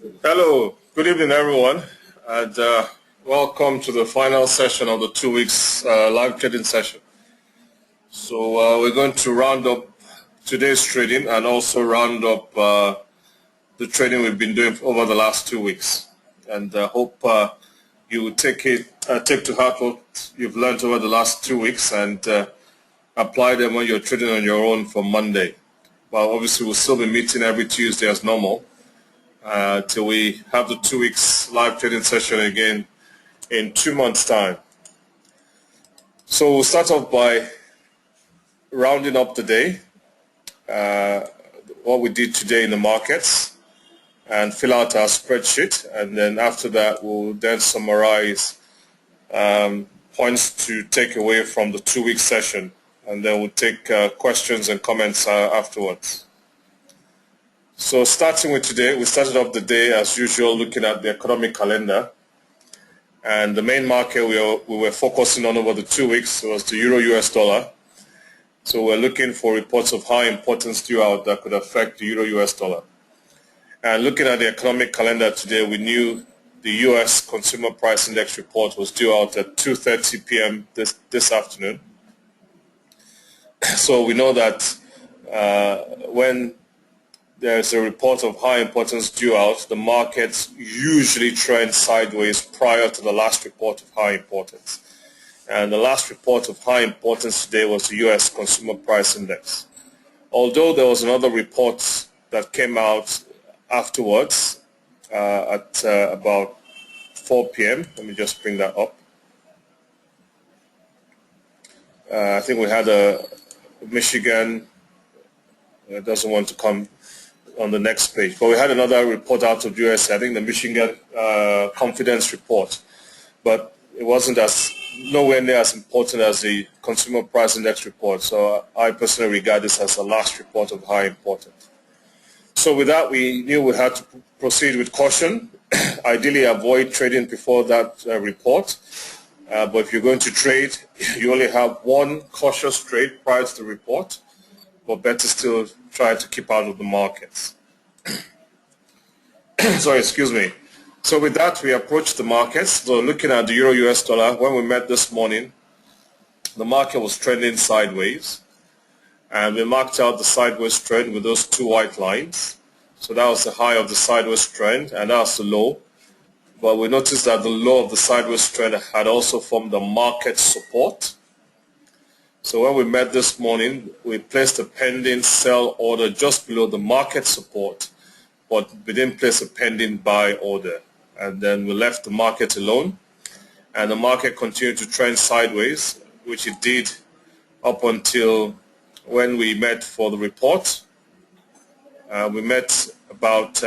Hello, good evening everyone, and welcome to the final session of the 2 weeks live trading session. So we're going to round up today's trading and also round up the trading we've been doing over the last 2 weeks, and hope you will take to heart what you've learned over the last 2 weeks and apply them when you're trading on your own from Monday. Well, obviously we'll still be meeting every Tuesday as normal, till we have the 2 weeks live trading session again in 2 months' time. So we'll start off by rounding up the day, what we did today in the markets, and fill out our spreadsheet, and then after that we'll then summarize points to take away from the 2 week session, and then we'll take questions and comments afterwards. So starting with today, we started off the day as usual looking at the economic calendar, and the main market we were focusing on over the 2 weeks was the Euro-US dollar. So we're looking for reports of high importance due out that could affect the Euro-US dollar. And looking at the economic calendar today, we knew the US Consumer Price Index report was due out at 2:30 p.m. this afternoon. So we know that when there's a report of high importance due out, the markets usually trend sideways prior to the last report of high importance. And the last report of high importance today was the US Consumer Price Index. Although there was another report that came out afterwards at about 4 p.m. Let me just bring that up. I think we had a Michigan, doesn't want to come on the next page, but we had another report out of US, I think the Michigan confidence report, but it wasn't nowhere near as important as the Consumer Price Index report. So I personally regard this as the last report of high importance. So with that, we knew we had to proceed with caution. Ideally avoid trading before that report, but if you're going to trade, you only have one cautious trade prior to the report, but better still try to keep out of the markets. Sorry, excuse me. So with that, we approached the markets. So looking at the Euro-US dollar, when we met this morning, the market was trending sideways, and we marked out the sideways trend with those two white lines. So that was the high of the sideways trend, and that was the low. But we noticed that the low of the sideways trend had also formed the market support. So when we met this morning, we placed a pending sell order just below the market support, but we didn't place a pending buy order. And then we left the market alone, and the market continued to trend sideways, which it did up until when we met for the report. We met about,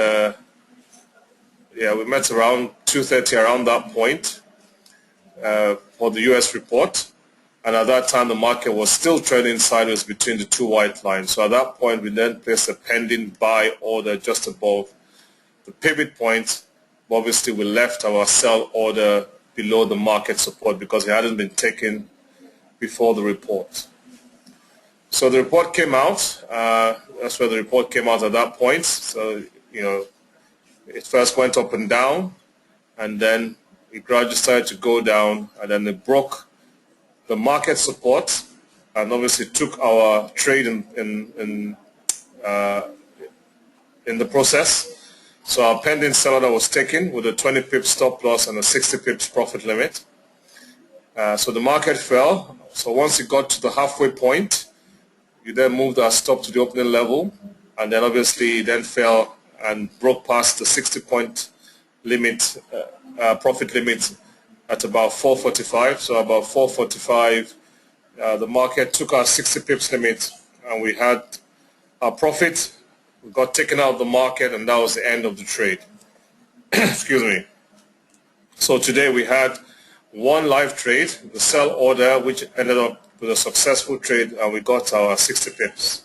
we met around 2:30, around that point, for the US report. And at that time, the market was still trending sideways between the two white lines. So at that point, we then placed a pending buy order just above the pivot point. Obviously, we left our sell order below the market support because it hadn't been taken before the report. So the report came out. That's where the report came out at that point. So, it first went up and down, and then it gradually started to go down, and then it broke the market support, and obviously took our trade in the process. So our pending sell order was taken with a 20 pips stop loss and a 60 pips profit limit. So the market fell. So once it got to the halfway point, we then moved our stop to the opening level, and then obviously then fell and broke past the 60-point limit, profit limit, at about 445. So about 445, the market took our 60 pips limit, and we had our profit. We got taken out of the market, and that was the end of the trade. Excuse me. So today we had one live trade, the sell order, which ended up with a successful trade, and we got our 60 pips.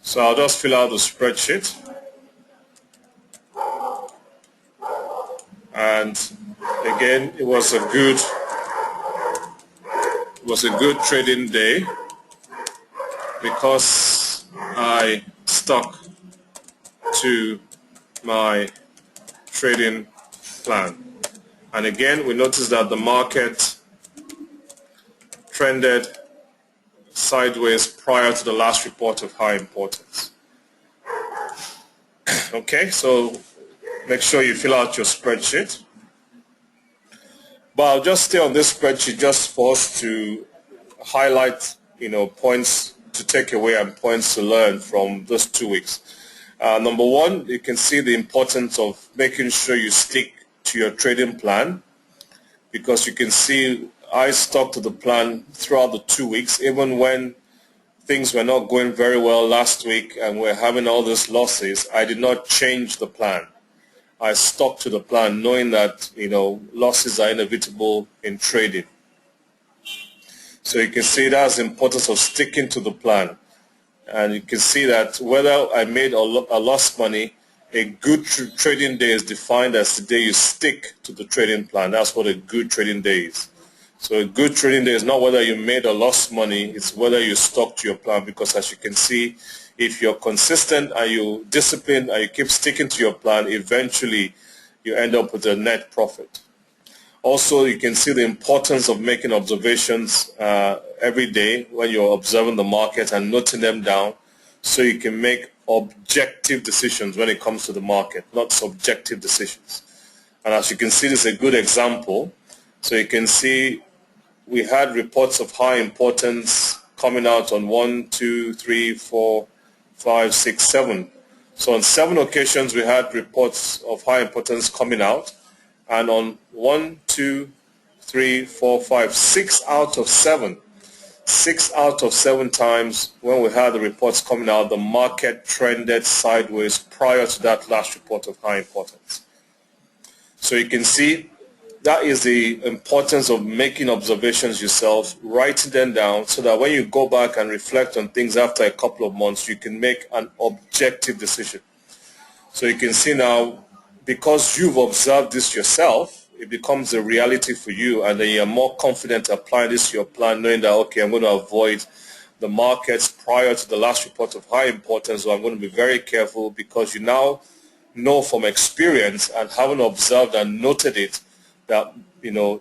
So I'll just fill out the spreadsheet. And again, it was a good trading day because I stuck to my trading plan. And again, we notice that the market trended sideways prior to the last report of high importance. Okay, so make sure you fill out your spreadsheet. But I'll just stay on this spreadsheet just for us to highlight, points to take away and points to learn from those 2 weeks. Number one, you can see the importance of making sure you stick to your trading plan, because you can see I stuck to the plan throughout the 2 weeks, even when things were not going very well last week and we're having all these losses. I did not change the plan. I stuck to the plan, knowing that losses are inevitable in trading. So you can see that's the importance of sticking to the plan. And you can see that whether I made or lost money, a good trading day is defined as the day you stick to the trading plan. That's what a good trading day is. So a good trading day is not whether you made or lost money, it's whether you stuck to your plan, because as you can see, if you're consistent and you discipline and you keep sticking to your plan, eventually you end up with a net profit. Also, you can see the importance of making observations every day when you're observing the market and noting them down, so you can make objective decisions when it comes to the market, not subjective decisions. And as you can see, this is a good example. So you can see we had reports of high importance coming out on 1, 2, 3, 4, 5, 6, 7. So on 7 occasions we had reports of high importance coming out, and on 1, 2, 3, 4, 5, 6 out of 7. 6 out of 7 times when we had the reports coming out, the market trended sideways prior to that last report of high importance. So you can see that is the importance of making observations yourself, writing them down, so that when you go back and reflect on things after a couple of months, you can make an objective decision. So you can see now, because you've observed this yourself, it becomes a reality for you, and then you're more confident applying this to your plan, knowing that, okay, I'm going to avoid the markets prior to the last report of high importance, so I'm going to be very careful, because you now know from experience and having observed and noted it, that the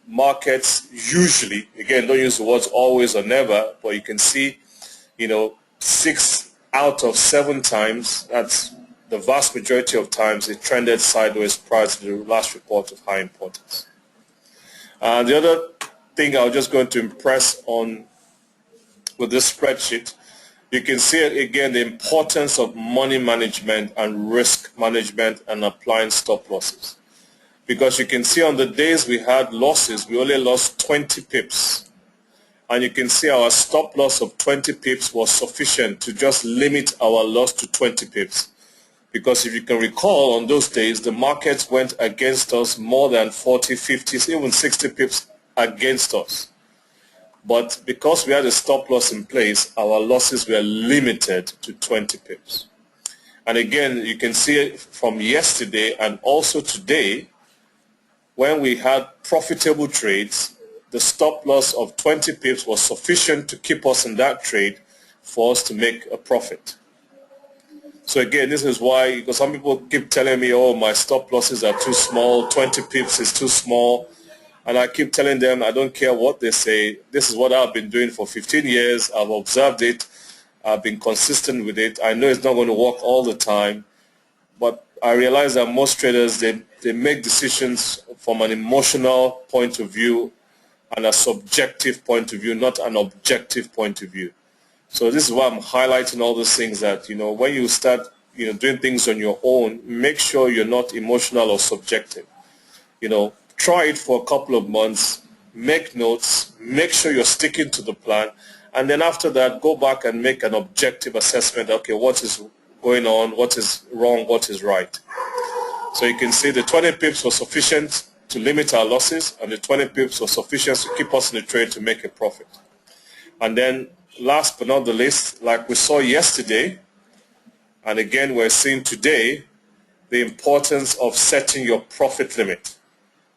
markets usually, again, don't use the words always or never, but you can see 6 out of 7 times, that's the vast majority of times, it trended sideways prior to the last report of high importance. The other thing I was just going to impress on with this spreadsheet, you can see again the importance of money management and risk management and applying stop losses. Because you can see on the days we had losses, we only lost 20 pips. And you can see our stop loss of 20 pips was sufficient to just limit our loss to 20 pips. Because if you can recall, on those days, the markets went against us more than 40, 50, even 60 pips against us. But because we had a stop loss in place, our losses were limited to 20 pips. And again, you can see it from yesterday and also today, when we had profitable trades, the stop loss of 20 pips was sufficient to keep us in that trade for us to make a profit. So again, this is why, because some people keep telling me, oh, my stop losses are too small, 20 pips is too small. And I keep telling them, I don't care what they say. This is what I've been doing for 15 years. I've observed it. I've been consistent with it. I know it's not going to work all the time. But I realize that most traders, they make decisions from an emotional point of view and a subjective point of view, not an objective point of view. So this is why I'm highlighting all these things, that when you start doing things on your own, make sure you're not emotional or subjective. Try it for a couple of months, make notes, make sure you're sticking to the plan, and then after that, go back and make an objective assessment. Okay, what is going on, what is wrong, what is right. So you can see the 20 pips was sufficient to limit our losses, and the 20 pips was sufficient to keep us in the trade to make a profit. And then last but not the least, like we saw yesterday, and again we're seeing today, the importance of setting your profit limit.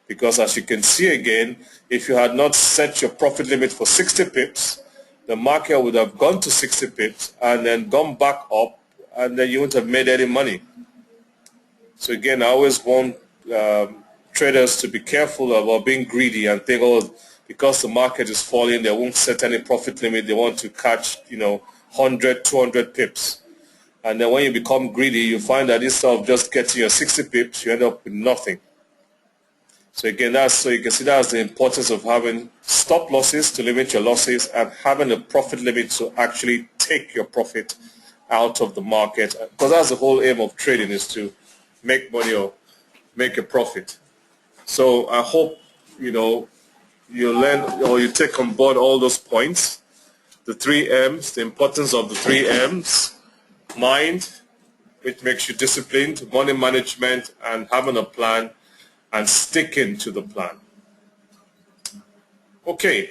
Because as you can see again, if you had not set your profit limit for 60 pips, the market would have gone to 60 pips and then gone back up, and then you wouldn't have made any money. So again, I always want traders to be careful about being greedy and think, oh, because the market is falling, they won't set any profit limit. They want to catch, 100, 200 pips. And then when you become greedy, you find that instead of just getting your 60 pips, you end up with nothing. So again, so you can see that's the importance of having stop losses to limit your losses and having a profit limit to actually take your profit out of the market. Because that's the whole aim of trading, is to make money or make a profit. So I hope, you learn or you take on board all those points. The 3 M's, the importance of the 3 M's, mind, which makes you disciplined, money management, and having a plan and sticking to the plan. Okay,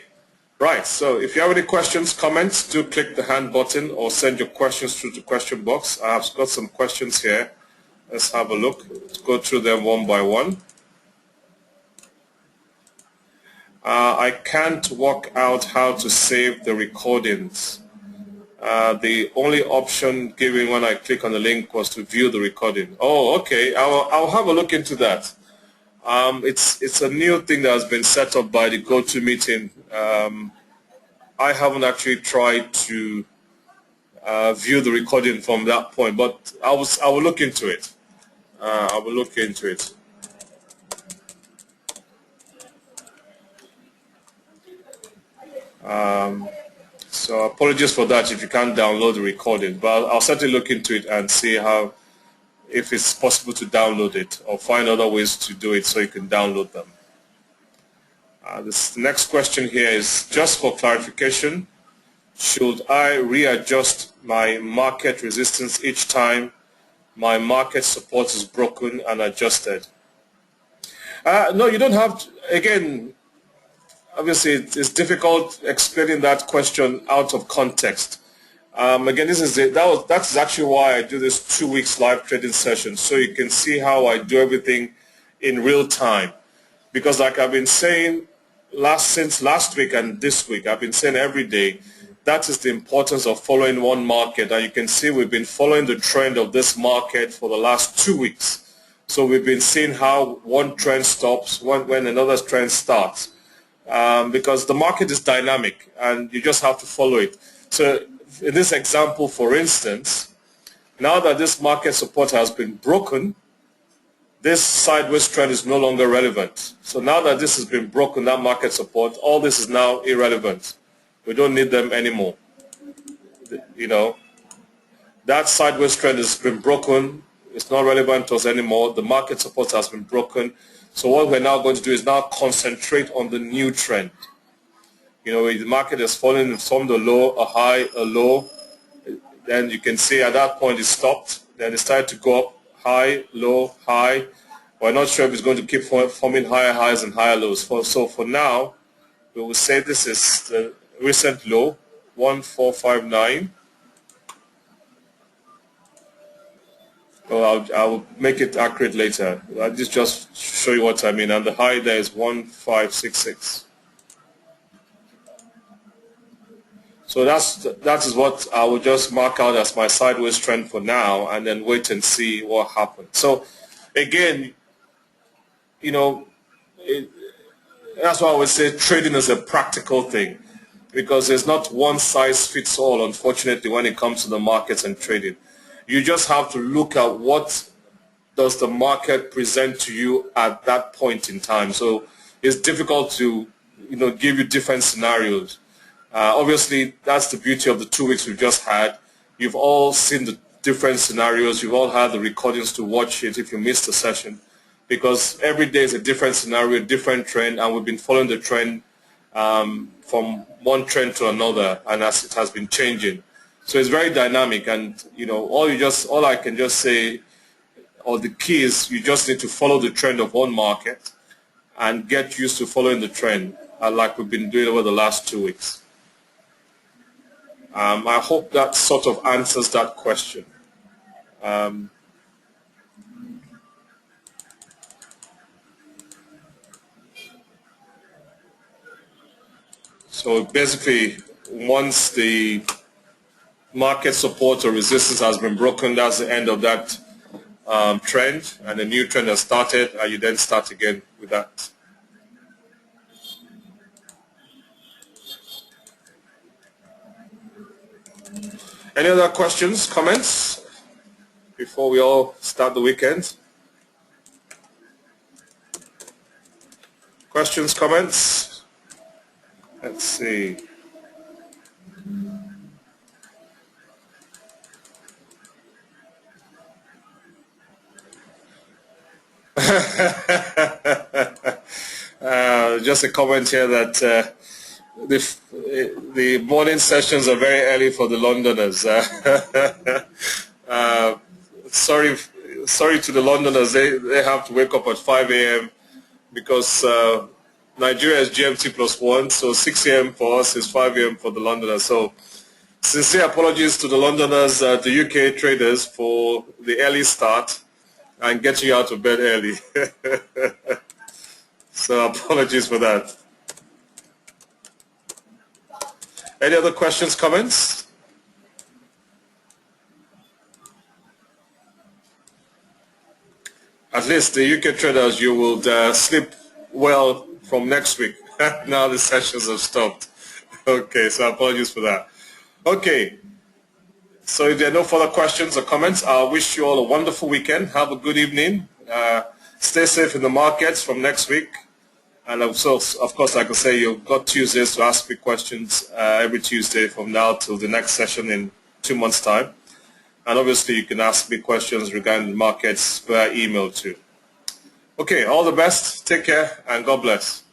right, so if you have any questions, comments, do click the hand button or send your questions through the question box. I've got some questions here. Let's have a look. Let's go through them one by one. I can't work out how to save the recordings. The only option given when I click on the link was to view the recording. Oh, okay. I'll have a look into that. It's a new thing that has been set up by the GoToMeeting. I haven't actually tried to view the recording from that point, but I will look into it. I will look into it. So apologies for that if you can't download the recording, but I'll certainly look into it and see if it's possible to download it or find other ways to do it so you can download them. This next question here is just for clarification. Should I readjust my market resistance each time my market support is broken and adjusted? No, you don't have to. Again, obviously it's difficult explaining that question out of context. Again, that's actually why I do this 2 weeks live trading session, so you can see how I do everything in real time. Because like I've been saying since last week and this week, I've been saying every day, that is the importance of following one market. And you can see we've been following the trend of this market for the last 2 weeks. So we've been seeing how one trend stops when another trend starts. Because the market is dynamic and you just have to follow it. So in this example, for instance, now that this market support has been broken, this sideways trend is no longer relevant. So now that this has been broken, that market support, all this is now irrelevant. We don't need them anymore. That sideways trend has been broken. It's not relevant to us anymore. The market support has been broken. So what we're now going to do is now concentrate on the new trend. The market has fallen from the low, a high, a low. Then you can see at that point it stopped. Then it started to go up, high, low, high. We're not sure if it's going to keep forming higher highs and higher lows. So for now, we will say this is the recent low, 1459. Well, I'll make it accurate later. I'll just show you what I mean. And the high there is 1566. So that is what I will just mark out as my sideways trend for now, and then wait and see what happens. So again, that's why I would say trading is a practical thing, because there's not one size fits all, unfortunately, when it comes to the markets and trading. You just have to look at what does the market present to you at that point in time. So it's difficult to give you different scenarios. Obviously, that's the beauty of the 2 weeks we've just had. You've all seen the different scenarios. You've all had the recordings to watch it if you missed the session, because every day is a different scenario, a different trend, and we've been following the trend from one trend to another, and as it has been changing. So it's very dynamic, and all I can just say, or the key is, you just need to follow the trend of one market and get used to following the trend, like we've been doing over the last 2 weeks. I hope that sort of answers that question. So basically, once the market support or resistance has been broken, that's the end of that trend and a new trend has started, and you then start again with that. Any other questions, comments before we all start the weekend? Questions, comments? Let's see. Just a comment here that the morning sessions are very early for the Londoners. Sorry to the Londoners, they have to wake up at 5 a.m. because Nigeria is GMT +1, so 6 a.m. for us is 5 a.m. for the Londoners. So sincere apologies to the Londoners, the UK traders, for the early start and getting you out of bed early. So apologies for that. Any other questions, comments? At least the UK traders, you will sleep well from next week. Now the sessions have stopped. Okay, so apologies for that. Okay, so if there are no further questions or comments, I wish you all a wonderful weekend. Have a good evening. Stay safe in the markets from next week. And also, of course, like I say, you've got Tuesdays to ask me questions every Tuesday from now till the next session in 2 months' time. And obviously, you can ask me questions regarding the markets via email too. Okay, all the best. Take care and God bless.